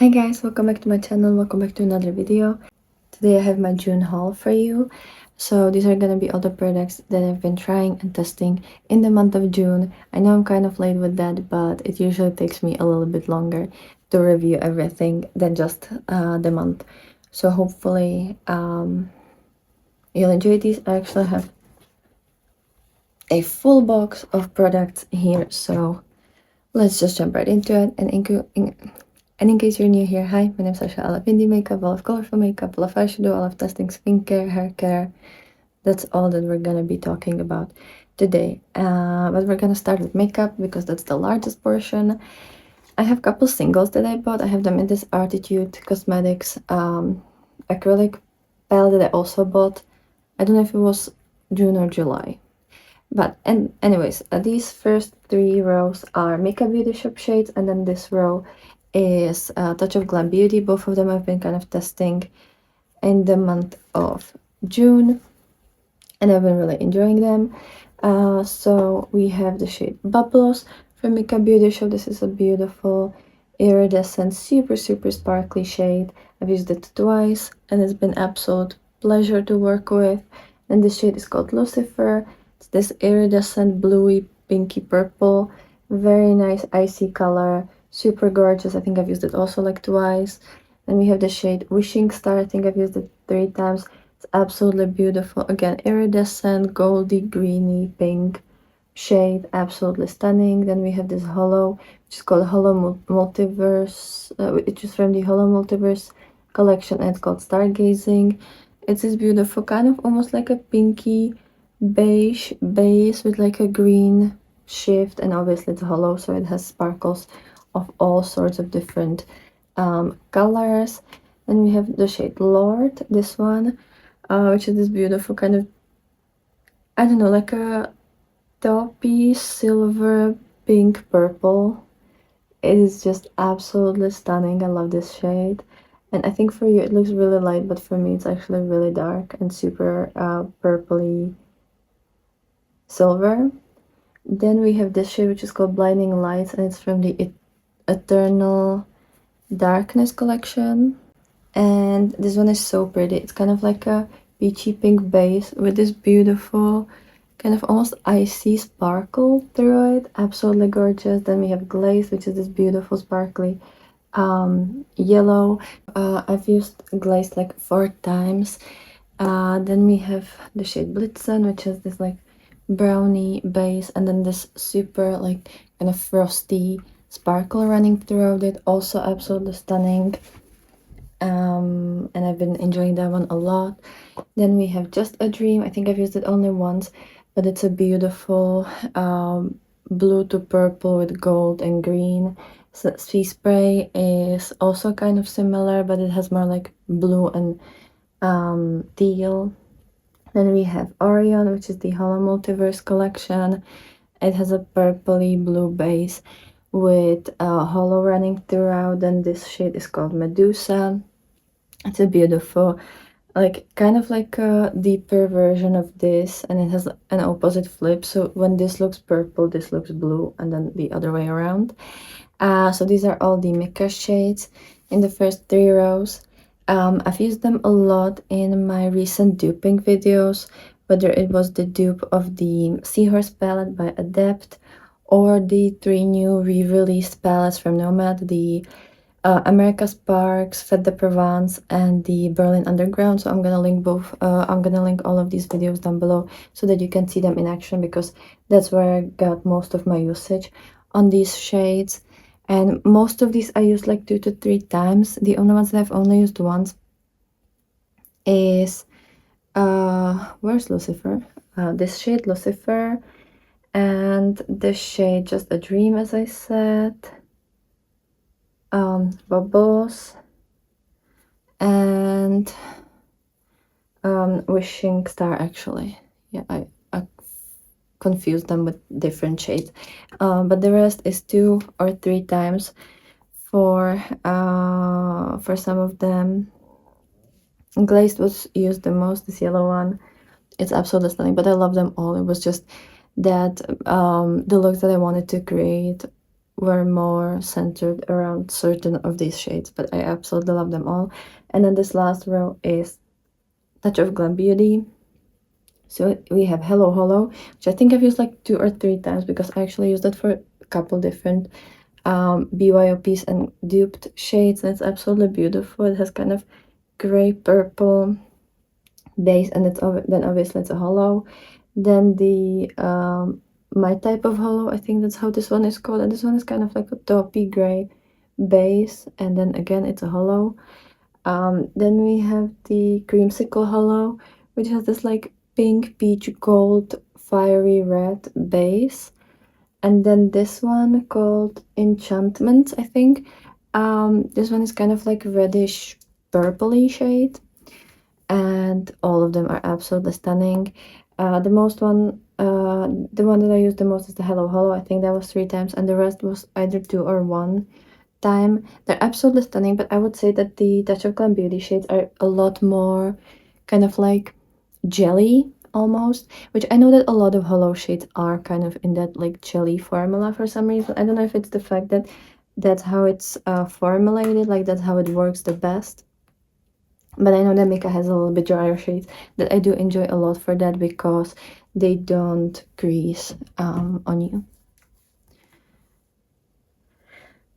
Hi guys, welcome back to my channel, welcome back to another video. Today I have my June haul for you. So these are gonna be all the products that I've been trying and testing in the month of June. I know I'm kind of late with that, but it usually takes me a little bit longer to review everything than just the month. So hopefully you'll enjoy these. I actually have a full box of products here, so let's just jump right into it. And in case you're new here, hi, my name is Sasha. I love indie makeup, I love colorful makeup, I love eyeshadow, I love testing skincare, hair care. That's all that we're gonna be talking about today. But we're gonna start with makeup because that's the largest portion. I have a couple singles that I bought. I have them in this Artitude Cosmetics acrylic palette that I also bought. I don't know if it was June or July. But anyways, these first three rows are Makeup Beauty Shop shades, and then this row is Touch of Glam Beauty. Both of them I've been kind of testing in the month of June, and I've been really enjoying them. So we have the shade Bubbles from Makeup Beauty Shop. This is a beautiful iridescent, super sparkly shade. I've used it twice, and it's been absolute pleasure to work with. And this shade is called Lucifer. It's this iridescent, bluey, pinky purple, very nice icy color, super gorgeous. I think I've used it also like twice. Then we have the shade Wishing Star. I think I've used it 3 times. It's absolutely beautiful. Again, iridescent, goldy, greeny, pink shade, absolutely stunning. Then we have this Hollow, which is called Hollow Multiverse, which is from the Hollow Multiverse collection, and it's called Stargazing. It's this beautiful, kind of almost like a pinky beige base with like a green shift, and obviously it's hollow, so it has sparkles of all sorts of different colors. And we have the shade Lord, this one, which is this beautiful kind of, I don't know, like a taupey silver pink purple. It is just absolutely stunning. I love this shade, and I think for you it looks really light, but for me it's actually really dark and super purpley silver. Then we have this shade which is called Blinding Lights, and it's from the Eternal Darkness collection. And this one is so pretty. It's kind of like a peachy pink base with this beautiful kind of almost icy sparkle through it. Absolutely gorgeous. Then we have Glaze, which is this beautiful sparkly yellow. I've used Glaze like 4 times. Then we have the shade Blitzen, which is this like brownie base, and then this super like kind of frosty sparkle running throughout it. Also absolutely stunning. And I've been enjoying that one a lot. Then we have Just a Dream. I think I've used it only once, but it's a beautiful blue to purple with gold and green. So Sea Spray is also kind of similar, but it has more like blue and teal. Then we have Orion, which is the Hollow Multiverse collection. It has a purpley blue base with hollow running throughout. Then this shade is called Medusa. It's a beautiful, like kind of like a deeper version of this, and it has an opposite flip. So when this looks purple, this looks blue, and then the other way around. So these are all the Mika shades in the first 3 rows. I've used them a lot in my recent duping videos, whether it was the dupe of the Seahorse palette by Adept or the 3 new re-released palettes from Nomad, the America Sparks, Fête de Provence, and the Berlin Underground. So I'm gonna link both. I'm gonna link all of these videos down below so that you can see them in action, because that's where I got most of my usage on these shades. And most of these I used like 2 to 3 times. The only ones that I've only used once is where's Lucifer? This shade Lucifer, and this shade Just a Dream, as I said. Bubbles, and Wishing Star. Actually, yeah, I confused them with different shades, but the rest is 2 or 3 times for some of them. Glazed was used the most, this yellow one. It's absolutely stunning, but I love them all. It was just that the look that I wanted to create were more centered around certain of these shades, but I absolutely love them all. And then this last row is Touch of Glam Beauty. So we have Hello Hollow, which I think I've used like 2 or 3 times because I actually used it for a couple different BYOPs and duped shades, and it's absolutely beautiful. It has kind of gray purple base, and then obviously it's a hollow. Then the My Type of Hollow, I think that's how this one is called, and this one is kind of like a taupey gray base, and then again it's a hollow. Then we have the Creamsicle Hollow, which has this like pink, peach, gold, fiery red base. And then this one called Enchantment, I think. This one is kind of like reddish purpley shade, and all of them are absolutely stunning. The one that I used the most is the Hello Hollow. I think that was 3 times, and the rest was either 2 or 1 time. They're absolutely stunning, but I would say that the Touch of Glam Beauty shades are a lot more kind of like jelly almost, which I know that a lot of hollow shades are kind of in that like jelly formula for some reason. I don't know if it's the fact that that's how it's formulated, like that's how it works the best. But I know that Mika has a little bit drier shades that I do enjoy a lot for that because they don't grease on you.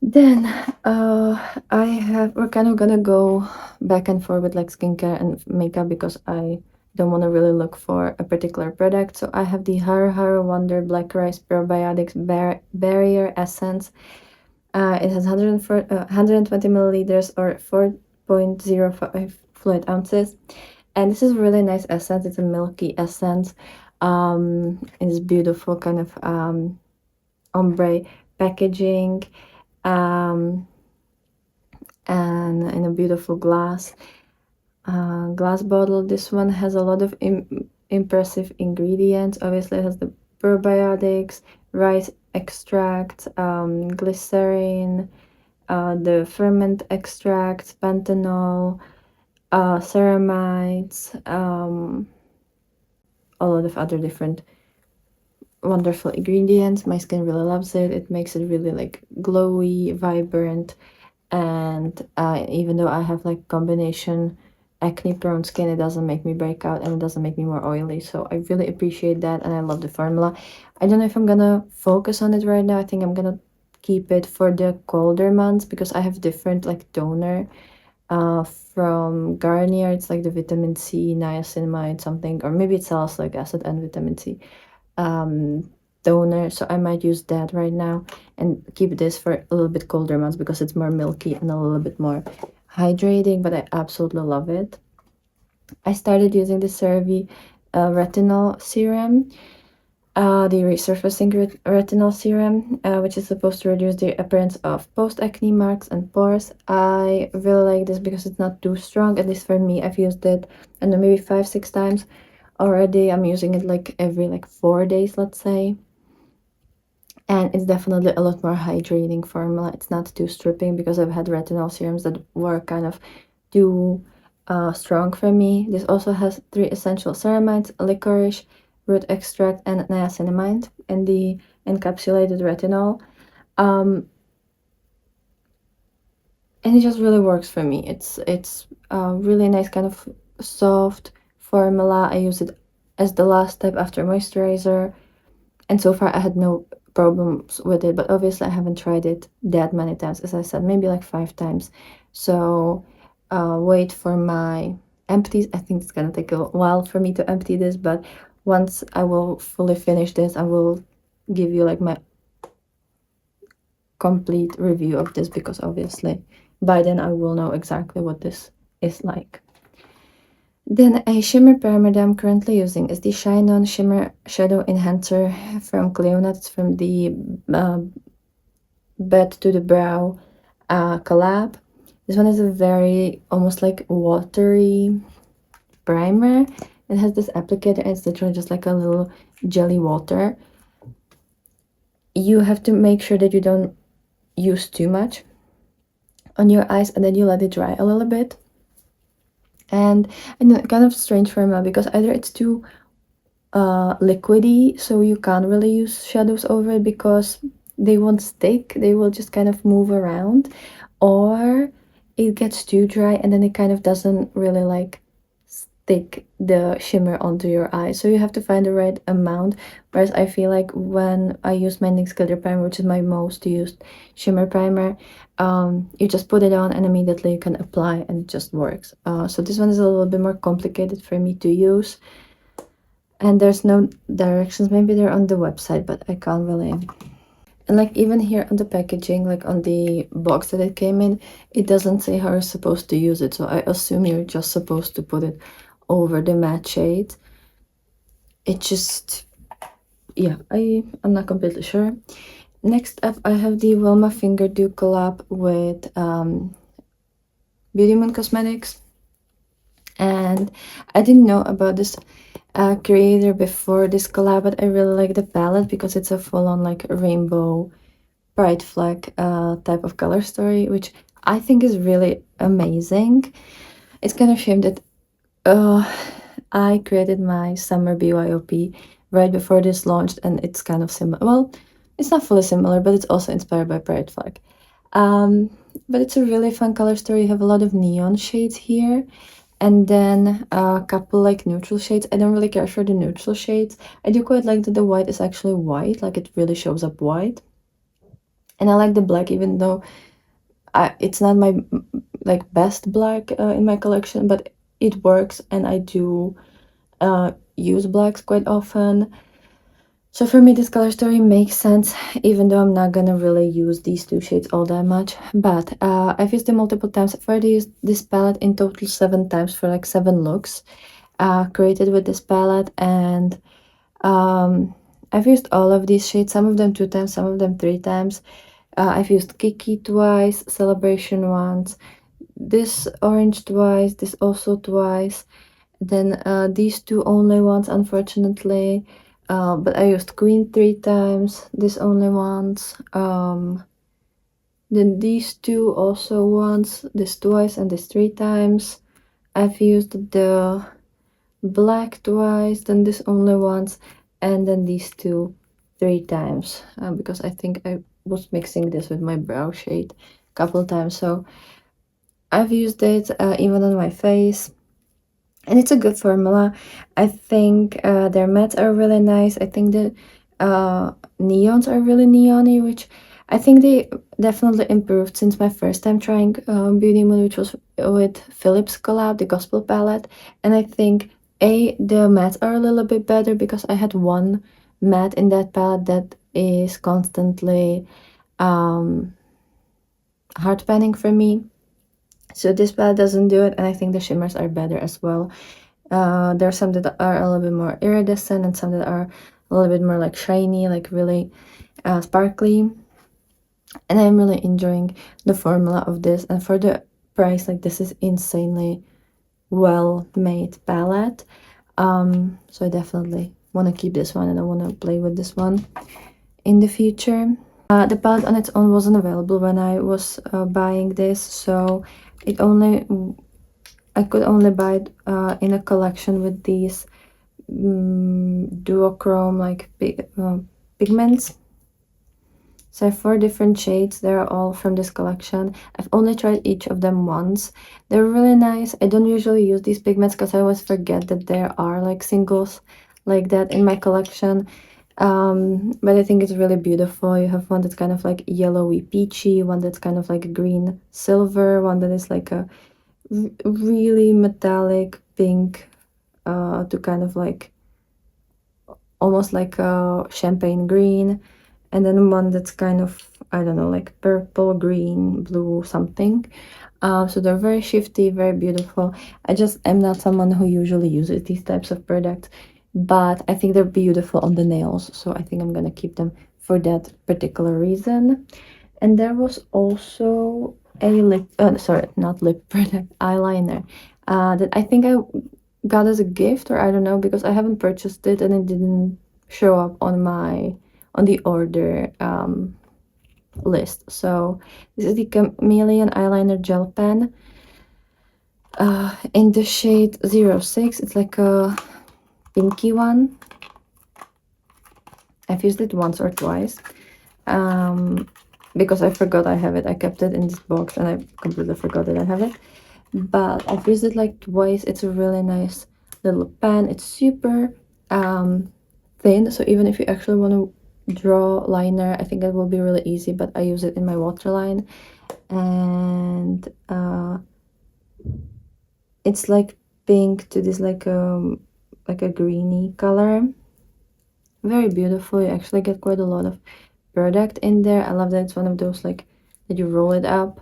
Then we're kind of gonna go back and forth with like skincare and makeup because I don't want to really look for a particular product. So I have the Haru Haru Wonder Black Rice Probiotics Barrier Essence. It has 120 milliliters or 4.05 fluid ounces. And this is really nice essence. It's a milky essence. It's beautiful kind of ombre packaging. And in a beautiful glass bottle. This one has a lot of impressive ingredients. Obviously, it has the probiotics, rice extract, glycerin, the ferment extracts, panthenol, ceramides, a lot of other different wonderful ingredients. My skin really loves it. It makes it really like glowy, vibrant, and even though I have like combination acne prone skin, it doesn't make me break out and it doesn't make me more oily. So I really appreciate that, and I love the formula. I don't know if I'm gonna focus on it right now. I think I'm gonna keep it for the colder months because I have different like toner from Garnier. It's like the vitamin C, niacinamide something, or maybe it's salicylic acid and vitamin C toner, so I might use that right now and keep this for a little bit colder months because it's more milky and a little bit more hydrating, but I absolutely love it. I started using the CeraVe retinol serum, the resurfacing retinol serum, which is supposed to reduce the appearance of post-acne marks and pores. I really like this because it's not too strong, at least for me. I've used it, I don't know, maybe 5-6 times already. I'm using it like every like 4 days, let's say. And it's definitely a lot more hydrating formula. It's not too stripping because I've had retinol serums that were kind of too strong for me. This also has 3 essential ceramides, licorice, root extract, and niacinamide in the encapsulated retinol. And it just really works for me. It's a really nice kind of soft formula. I use it as the last step after moisturizer, and so far I had no problems with it, but obviously I haven't tried it that many times. As I said, maybe like 5 times. So wait for my empties. I think it's gonna take a while for me to empty this, but once I will fully finish this, I will give you like my complete review of this because obviously by then I will know exactly what this is like. Then a shimmer primer that I'm currently using is the Shine On Shimmer Shadow Enhancer from Cleonat. It's from the Bed to the Brow collab. This one is a very almost like watery primer. It has this applicator and it's literally just like a little jelly water. You have to make sure that you don't use too much on your eyes and then you let it dry a little bit. And kind of strange formula because either it's too liquidy, so you can't really use shadows over it because they won't stick, they will just kind of move around, or it gets too dry and then it kind of doesn't really like stick the shimmer onto your eye. So you have to find the right amount. Whereas I feel like when I use my NYX glitter primer, which is my most used shimmer primer, you just put it on and immediately you can apply and it just works. So this one is a little bit more complicated for me to use, and there's no directions. Maybe they're on the website, but I can't really. And like even here on the packaging, like on the box that it came in, it doesn't say how you're supposed to use it. So I assume you're just supposed to put it over the matte shade. It just, yeah, I'm not completely sure. Next up, I have the Wilma Finger Dew collab with Beauty Moon Cosmetics. And I didn't know about this creator before this collab, but I really like the palette because it's a full-on like rainbow pride flag type of color story, which I think is really amazing. It's kind of shame that I created my summer BYOP right before this launched, and it's kind of similar. Well, it's not fully similar, but it's also inspired by pride flag. But it's a really fun color story. You have a lot of neon shades here, and then a couple like neutral shades. I don't really care for the neutral shades. I do quite like that the white is actually white, like it really shows up white. And I like the black, even though it's not my like best black in my collection, but it works, and I do use blacks quite often. So for me, this color story makes sense, even though I'm not gonna really use these two shades all that much. But I've used it multiple times. I've already used this palette in total 7 times for like 7 looks created with this palette, and I've used all of these shades, some of them 2 times, some of them 3 times. I've used Kiki twice, Celebration once, this orange twice, this also twice, then these 2 only once, unfortunately. But I used Queen 3 times, this only once. Then these 2 also once, this twice, and this 3 times. I've used the black twice, then this only once, and then these 2 3 times, because I think I was mixing this with my brow shade a couple times. So I've used it even on my face, and it's a good formula. I think their mattes are really nice. I think the neons are really neony, which I think they definitely improved since my first time trying Beauty Moon, which was with Philips collab, the Gospel palette. And I think the mattes are a little bit better because I had one matte in that palette that is constantly hard panning for me. So this palette doesn't do it, and I think the shimmers are better as well. There are some that are a little bit more iridescent and some that are a little bit more like shiny, like really sparkly. And I'm really enjoying the formula of this, and for the price, like this is insanely well made palette. So I definitely want to keep this one, and I want to play with this one in the future. The palette on its own wasn't available when I was buying this, so I could only buy it in a collection with these duochrome like pigments. So I have 4 different shades. They're all from this collection. I've only tried each of them once. They're really nice. I don't usually use these pigments because I always forget that there are like singles like that in my collection. But I think it's really beautiful. You have one that's kind of like yellowy peachy, one that's kind of like green silver, one that is like a really metallic pink to kind of like almost like a champagne green, and then one that's kind of, I don't know, like purple, green, blue, something. So they're very shifty, very beautiful. I just am not someone who usually uses these types of products, but I think they're beautiful on the nails, so I think I'm gonna keep them for that particular reason. And there was also a lip, sorry, not lip product, eyeliner, that I think I got as a gift, or I don't know, because I haven't purchased it and it didn't show up on the order list. So this is the Chameleon eyeliner gel pen in the shade 06. It's like a pinky one. I've used it once or twice. because I forgot I have it. I kept it in this box and I completely forgot that I have it. But I've used it like twice. It's a really nice little pen. It's super thin, so even if you actually want to draw liner, I think that will be really easy. But I use it in my waterline, and it's like pink to this like a greeny color. Very beautiful. You actually get quite a lot of product in there. I love that it's one of those like that you roll it up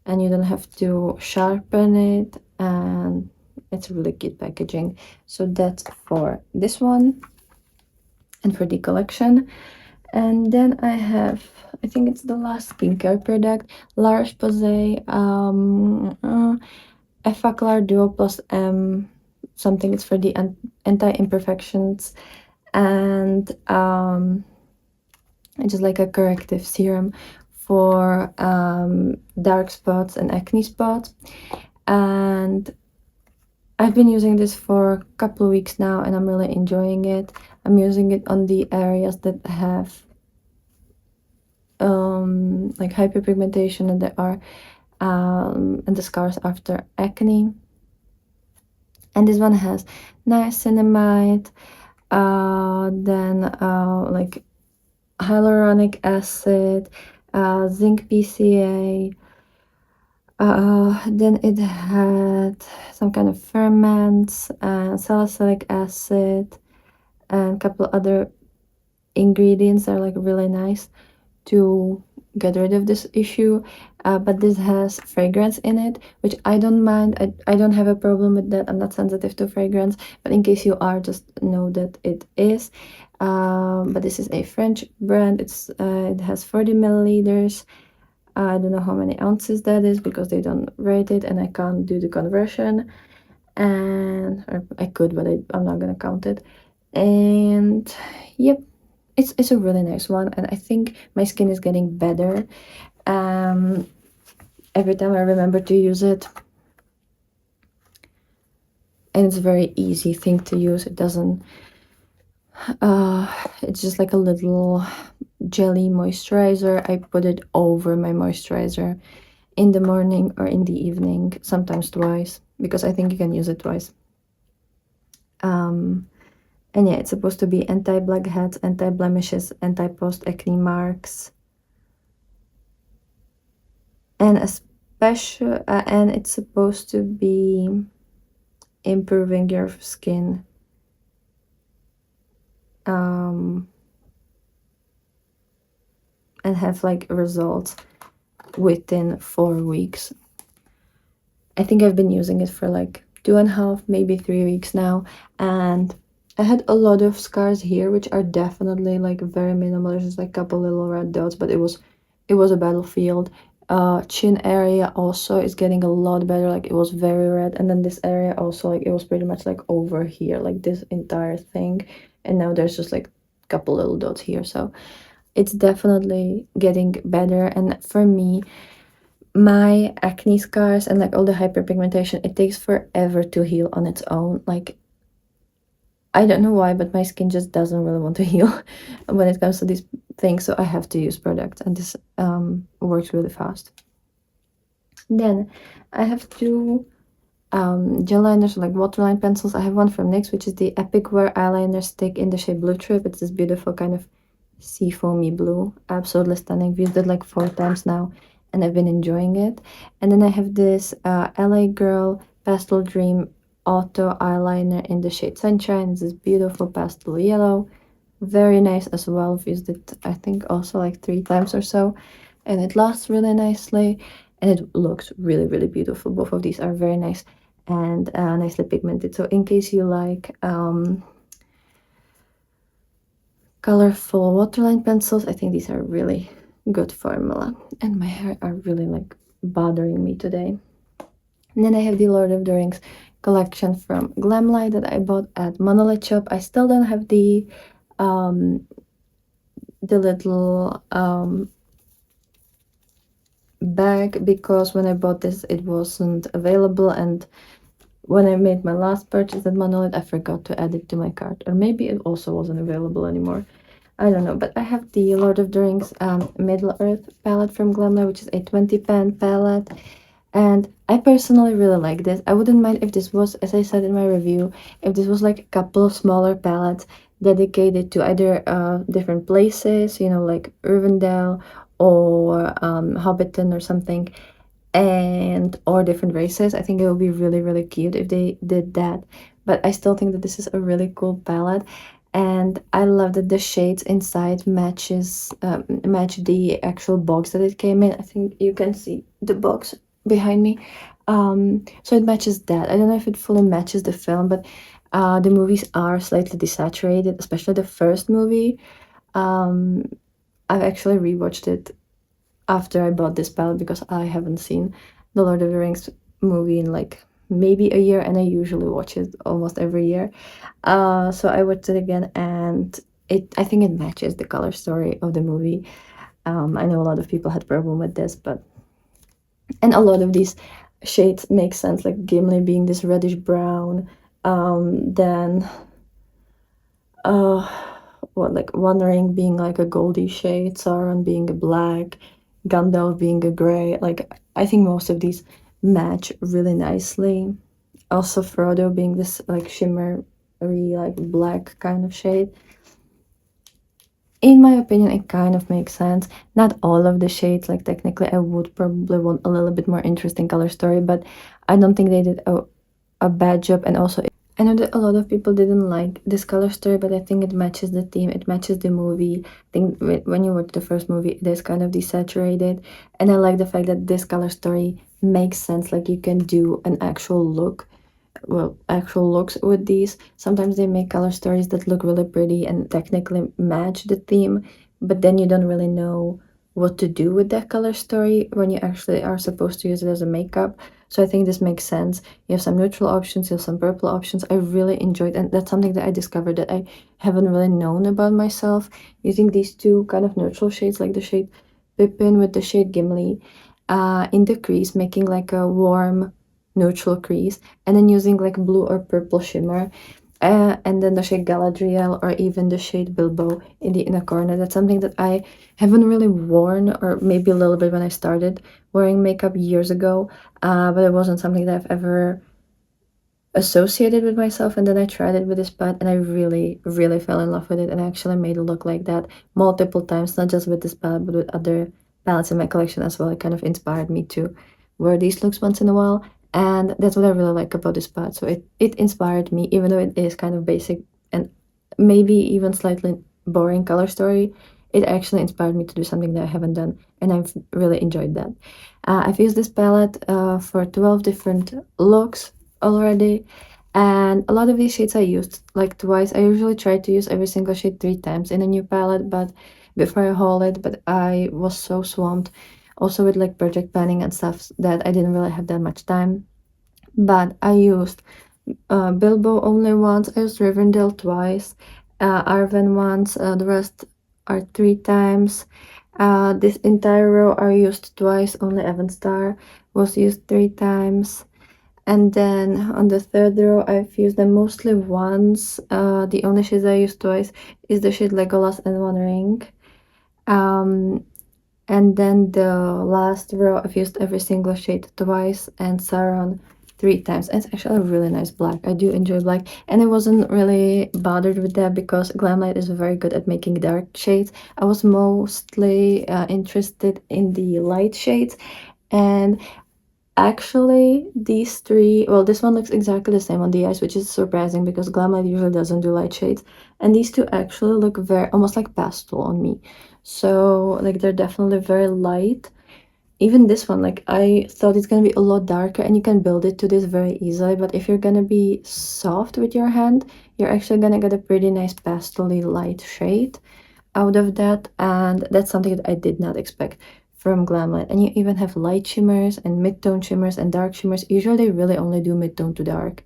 and you don't have to sharpen it, and it's really cute packaging. So that's for this one and for the collection. And then I have, I think it's the last skincare product, La Roche-Posay Effaclar Duo Plus M something. It's for the anti-imperfections, and it's just like a corrective serum for dark spots and acne spots. And I've been using this for a couple of weeks now and I'm really enjoying it. I'm using it on the areas that have like hyperpigmentation and there are and the scars after acne. And this one has niacinamide, then like hyaluronic acid, zinc PCA, then it had some kind of ferments, salicylic acid, and a couple other ingredients that are like really nice to get rid of this issue. But this has fragrance in it, which I don't mind. I don't have a problem with that. I'm not sensitive to fragrance, but in case you are, just know that it is. But this is a French brand. It has 40 milliliters. I don't know how many ounces that is because they don't write it and I can't do the conversion. Or I could, but I'm not gonna count it. And yep, it's a really nice one, and I think my skin is getting better every time I remember to use it. And it's a very easy thing to use. It doesn't it's just like a little jelly moisturizer. I put it over my moisturizer in the morning or in the evening, sometimes twice, because I think you can use it twice. And yeah, it's supposed to be anti-blackheads, anti-blemishes, anti-post-acne marks, and and it's supposed to be improving your skin and have like results within 4 weeks. I think I've been using it for like 2.5, maybe 3 weeks now, and I had a lot of scars here, which are definitely like very minimal. There's just like a couple little red dots, but it was a battlefield. Chin area also is getting a lot better. Like it was very red, and then this area also, like it was pretty much like over here, like this entire thing, and now there's just like a couple little dots here. So it's definitely getting better. And for me, my acne scars and like all the hyperpigmentation, it takes forever to heal on its own. Like I don't know why, but my skin just doesn't really want to heal when it comes to these things, so I have to use products, and this works really fast. Then I have two gel liners, like waterline pencils. I have one from NYX, which is the Epic Wear eyeliner stick in the shade Blue Trip. It's this beautiful kind of seafoamy blue, absolutely stunning. I've used it like 4 times now and I've been enjoying it. And then I have this LA Girl Pastel Dream Auto eyeliner in the shade Sunshine. It's this beautiful pastel yellow, very nice as well. I've used it I think also like 3 times or so, and it lasts really nicely and it looks really, really beautiful. Both of these are very nice and nicely pigmented. So in case you like colorful waterline pencils, I think these are really good formula. And my hair are really like bothering me today. And then I have the Lord of the Rings collection from Glamlight that I bought at Monolith Shop. I still don't have the little bag because when I bought this it wasn't available, and when I made my last purchase at Monolith I forgot to add it to my cart, or maybe it also wasn't available anymore. I don't know, but I have the Lord of the Rings Middle Earth palette from Glamlite, which is a 20 pan palette. And I personally really like this. I wouldn't mind if this was, as I said in my review, if this was like a couple of smaller palettes dedicated to either different places, you know, like Rivendell or Hobbiton or something, and or different races. I think it would be really, really cute if they did that. But I still think that this is a really cool palette. And I love that the shades inside match the actual box that it came in. I think you can see the box behind me. So it matches that. I don't know if it fully matches the film, but the movies are slightly desaturated, especially the first movie. Um, I've actually rewatched it after I bought this palette because I haven't seen the Lord of the Rings movie in like maybe a year, and I usually watch it almost every year. So I watched it again, and I think it matches the color story of the movie. I know a lot of people had problem with this, but and a lot of these shades make sense, like Gimli being this reddish brown, then uh what, like Wandering being like a goldy shade, Sauron being a black, Gandalf being a gray. Like I think most of these match really nicely. Also Frodo being this like shimmery like black kind of shade. In my opinion, it kind of makes sense. Not all of the shades, like technically I would probably want a little bit more interesting color story, but I don't think they did a bad job. And also I know that a lot of people didn't like this color story, but I think it matches the theme, it matches the movie. I think when you watch the first movie, it is kind of desaturated. And I like the fact that this color story makes sense. Like you can do an actual look, well, actual looks with these. Sometimes they make color stories that look really pretty and technically match the theme, but then you don't really know what to do with that color story when you actually are supposed to use it as a makeup. So I think this makes sense. You have some neutral options, you have some purple options. I really enjoyed, and that's something that I discovered that I haven't really known about myself. Using these two kind of neutral shades, like the shade Pippin with the shade Gimli, in the crease, making like a warm neutral crease, and then using like blue or purple shimmer, and then the shade Galadriel or even the shade Bilbo in the inner corner. That's something that I haven't really worn, or maybe a little bit when I started wearing makeup years ago, but it wasn't something that I've ever associated with myself. And then I tried it with this palette, and I really, really fell in love with it, and I actually made it look like that multiple times, not just with this palette, but with other palettes in my collection as well. It kind of inspired me to wear these looks once in a while, and that's what I really like about this palette. So it inspired me, even though it is kind of basic and maybe even slightly boring color story. It actually inspired me to do something that I haven't done, and I've really enjoyed that. I've used this palette for 12 different looks already, and a lot of these shades I used like twice. I usually try to use every single shade 3 times in a new palette, but before I haul it, but I was so swamped also with like project planning and stuff that I didn't really have that much time. But I used Bilbo only once, I used Rivendell twice, Arwen once, the rest are 3 times. This entire row are used twice, only Evenstar was used 3 times. And then on the third row, I've used them mostly once. The only shades I used twice is the shade Legolas and One Ring. And then the last row, I've used every single shade twice, and Sauron 3 times. And it's actually a really nice black. I do enjoy black, and I wasn't really bothered with that because Glamlite is very good at making dark shades. I was mostly interested in the light shades, and actually, these three, well, this one looks exactly the same on the eyes, which is surprising because Glamlight usually doesn't do light shades. And these two actually look very, almost like pastel on me. So, like, they're definitely very light. Even this one, like, I thought it's gonna be a lot darker, and you can build it to this very easily. But if you're gonna be soft with your hand, you're actually gonna get a pretty nice pastel-y light shade out of that, and that's something that I did not expect from Glamlight. And you even have light shimmers and mid-tone shimmers and dark shimmers. Usually they really only do mid-tone to dark,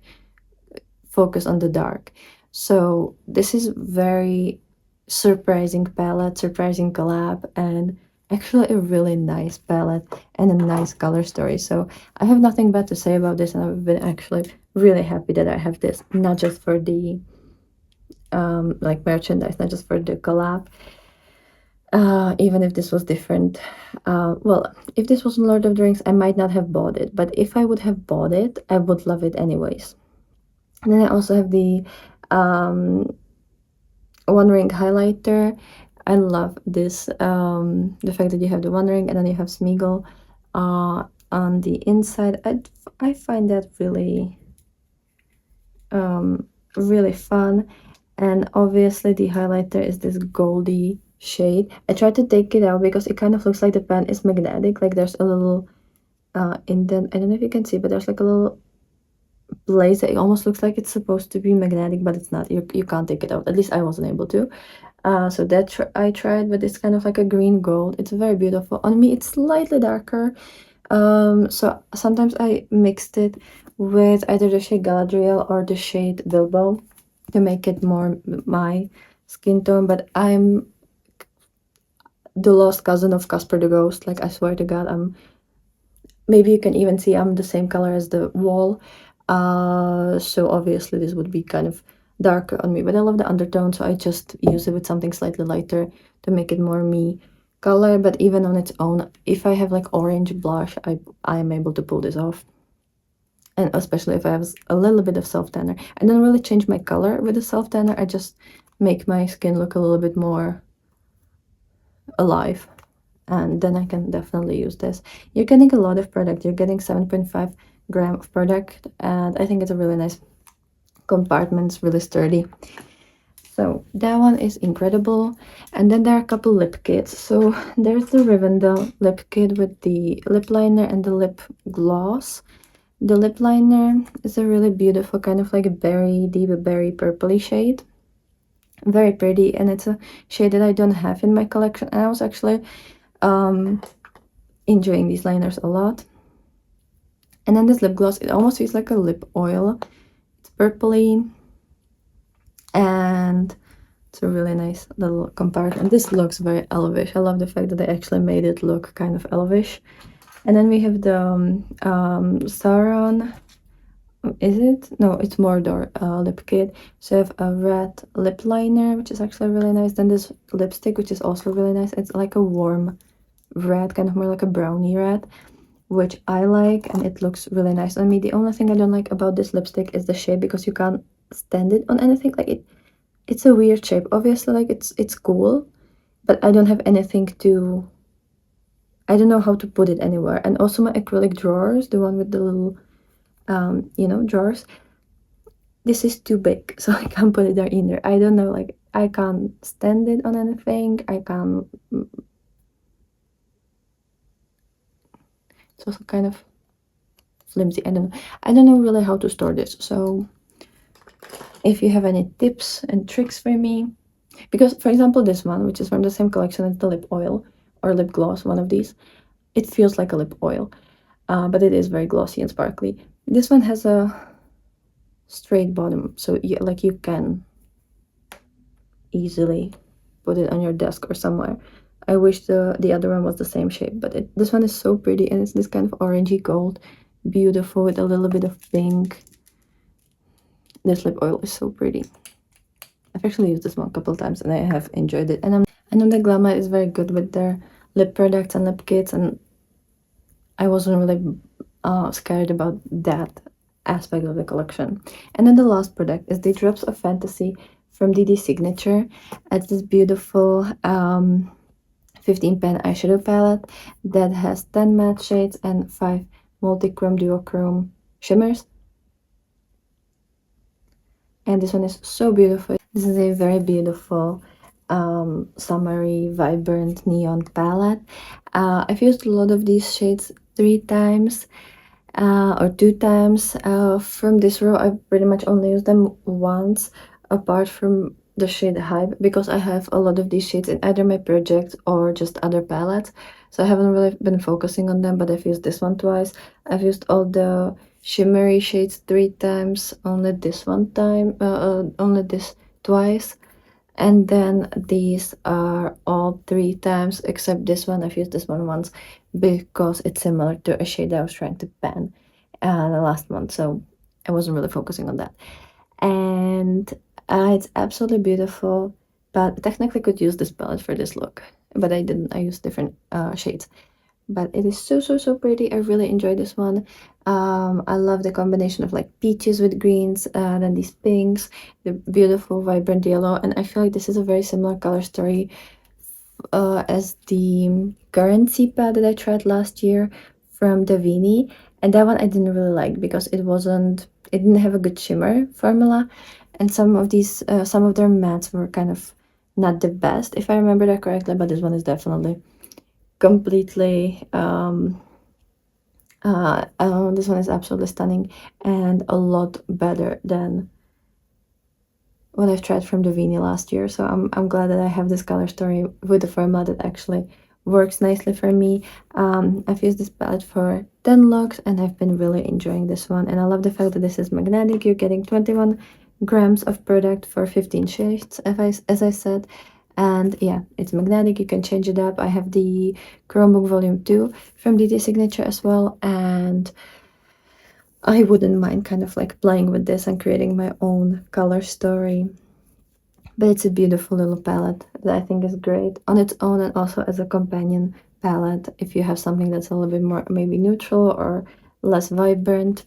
focus on the dark. So this is very surprising palette, surprising collab, and actually a really nice palette and a nice color story. So I have nothing bad to say about this, and I've been actually really happy that I have this, not just for the like merchandise, not just for the collab. Even if this was different. Well, if this was Lord of the Rings, I might not have bought it, but if I would have bought it, I would love it anyways. And then I also have the One Ring highlighter. I love this, the fact that you have the One Ring and then you have Smeagol on the inside. I find that really, really fun. And obviously the highlighter is this goldy shade. I tried to take it out because it kind of looks like the pen is magnetic. Like there's a little indent. I don't know if you can see, but there's like a little blaze. It almost looks like it's supposed to be magnetic, but it's not. You can't take it out. At least I wasn't able to. So that I tried, but it's kind of like a green gold. It's very beautiful. On me, it's slightly darker. So sometimes I mixed it with either the shade Galadriel or the shade Bilbo to make it more my skin tone. But I'm the lost cousin of Casper the Ghost. Like I swear to God, maybe you can even see I'm the same color as the wall. So obviously this would be kind of darker on me, but I love the undertone, so I just use it with something slightly lighter to make it more me color. But even on its own, if I have like orange blush, I am able to pull this off. And especially if I have a little bit of self tanner. I don't really change my color with the self tanner. I just make my skin look a little bit more alive. And then I can definitely use this. You're getting a lot of product. You're getting 7.5 gram of product, and I think it's a really nice compartment. It's really sturdy. So that one is incredible. And then there are a couple lip kits. So there's the Rivendell lip kit with the lip liner and the lip gloss. The lip liner is a really beautiful kind of like a berry, deep berry purpley shade. Very pretty, and it's a shade that I don't have in my collection. And I was actually enjoying these liners a lot. And then this lip gloss, it almost feels like a lip oil. It's purpley, and it's a really nice little compartment. This looks very elvish. I love the fact that they actually made it look kind of elvish. And then we have the Sauron. Is it? No, it's Mordor lip kit. So I have a red lip liner, which is actually really nice. Then this lipstick, which is also really nice. It's like a warm red, kind of more like a brownie red, which I like, and it looks really nice on me. The only thing I don't like about this lipstick is the shape, because you can't stand it on anything. Like it's a weird shape. Obviously, like it's cool, but I don't have anything to, I don't know how to put it anywhere. And also my acrylic drawers, the one with the little drawers, this is too big, so I can't put it there either. I don't know, like I can't stand it on anything. I can't. It's also kind of flimsy. I don't know really how to store this. So if you have any tips and tricks for me, because for example this one, which is from the same collection as the lip oil or lip gloss, one of these, it feels like a lip oil, but it is very glossy and sparkly. This one has a straight bottom, so you can easily put it on your desk or somewhere. I wish the other one was the same shape, but this one is so pretty, and it's this kind of orangey gold, beautiful with a little bit of pink. This lip oil is so pretty. I've actually used this one a couple of times and I have enjoyed it. And I know that Glamour is very good with their lip products and lip kits, and I wasn't really scared about that aspect of the collection. And then the last product is the Drops of Fantasy from DD Signature. It's this beautiful 15 pan eyeshadow palette that has 10 matte shades and 5 multi-chrome duochrome shimmers. And this one is so beautiful. This is a very beautiful summery, vibrant neon palette. I've used a lot of these shades 3 times or 2 times. From this row, I pretty much only used them once, apart from the shade Hype, because I have a lot of these shades in either my project or just other palettes. So I haven't really been focusing on them, but I've used this one twice. I've used all the shimmery shades 3 times, only this one time, only this twice. And then these are all 3 times, except this one. I've used this one once because it's similar to a shade I was trying to pan the last month, so I wasn't really focusing on that. And It's absolutely beautiful, but technically could use this palette for this look, but I didn't. I used different shades. But it is so, so, so pretty. I really enjoy this one. I love the combination of like peaches with greens, then these pinks, the beautiful vibrant yellow, and I feel like this is a very similar color story as the Currency pad that I tried last year from Davini, and that one I didn't really like because it didn't have a good shimmer formula, and some of their mattes were kind of not the best if I remember that correctly, but this one is definitely completely this one is absolutely stunning and a lot better than what I've tried from Davini last year. So I'm glad that I have this color story with the formula that actually works nicely for me. I've used this palette for 10 looks and I've been really enjoying this one. And I love the fact that this is magnetic. You're getting 21 grams of product for 15 shades, as I said. And yeah, it's magnetic. You can change it up. I have the Chromebook Volume 2 from DT Signature as well. And I wouldn't mind kind of like playing with this and creating my own color story. But it's a beautiful little palette that I think is great on its own and also as a companion palette if you have something that's a little bit more maybe neutral or less vibrant.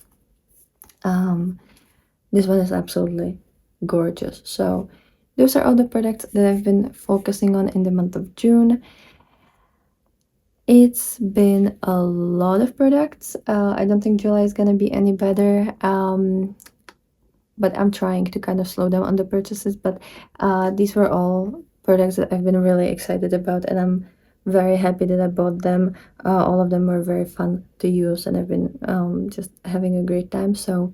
This one is absolutely gorgeous. So those are all the products that I've been focusing on in the month of June. It's been a lot of products. I don't think July is gonna be any better. But I'm trying to kind of slow down on the purchases. But these were all products that I've been really excited about, and I'm very happy that I bought them. All of them were very fun to use, and I've been just having a great time. So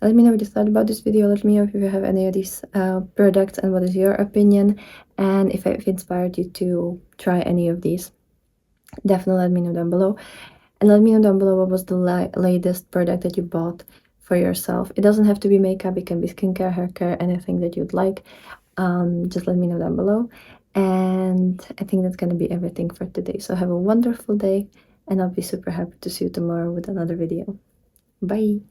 let me know what you thought about this video. Let me know if you have any of these products and what is your opinion, and if I've inspired you to try any of these. Definitely let me know down below. And let me know down below what was the latest product that you bought for yourself. It doesn't have to be makeup, it can be skincare, hair care, anything that you'd like. Just let me know down below. And I think that's gonna be everything for today. So have a wonderful day, and I'll be super happy to see you tomorrow with another video. Bye!